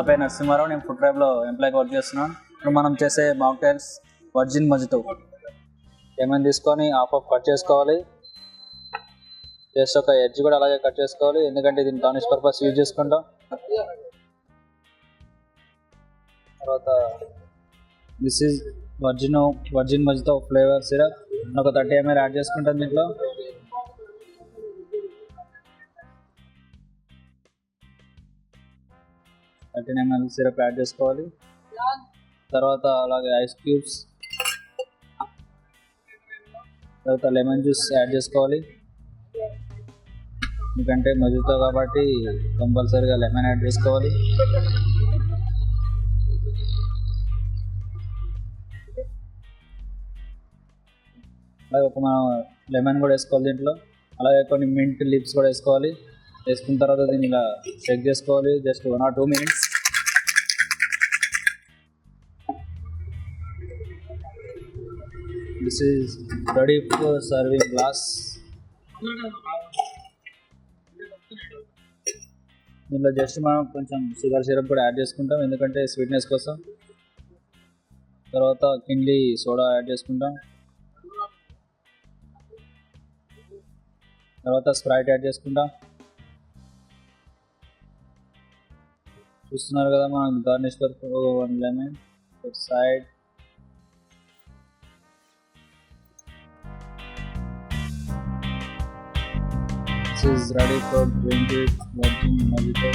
పేరు నరసింహారావు. నేను food ట్రైబ్లో ఎంప్లాయ్గా work చేస్తున్నాను. ఇప్పుడు మనం చేసే మాక్టైల్స్ వర్జిన్ మజితో. లెమన్ తీసుకొని హాఫ్ కట్ చేసుకోవాలి. జస్ట్ ఒక ఎడ్జ్ కూడా అలాగే కట్ చేసుకోవాలి, ఎందుకంటే దీన్ని గార్నిష్ పర్పస్ యూజ్ చేసుకుంటాం. తర్వాత this is virgin mojito flavour syrup. ఒక 30 ml యాడ్ చేసుకుంటాం. దీంట్లో సిరప్ యాడ్ చేసుకోవాలి. తర్వాత అలాగే ఐస్ క్యూబ్స్, తర్వాత లెమన్ జ్యూస్ యాడ్ చేసుకోవాలి. ఎందుకంటే మజితో కాబట్టి కంపల్సరీగా లెమన్ యాడ్ చేసుకోవాలి. అలాగే మనం లెమన్ కూడా వేసుకోవాలి దీంట్లో. అలాగే కొన్ని మింట్ లిప్స్ కూడా వేసుకోవాలి. వేసుకున్న తర్వాత దీన్ని ఇలా చెక్ చేసుకోవాలి just 1 or 2 minutes. This is ready for serving glass. దీంట్లో జస్ట్ మనం కొంచెం షుగర్ సిరప్ కూడా యాడ్ చేసుకుంటాం, ఎందుకంటే స్వీట్నెస్ కోసం. తర్వాత కిన్లీ సోడా యాడ్ చేసుకుంటాం. తర్వాత స్ప్రైట్ యాడ్ చేసుకుంటాం. చూస్తున్నారు కదా మనం గార్నిష్ వరకు 1 lemon side. This is ready for drinking virgin మజితో.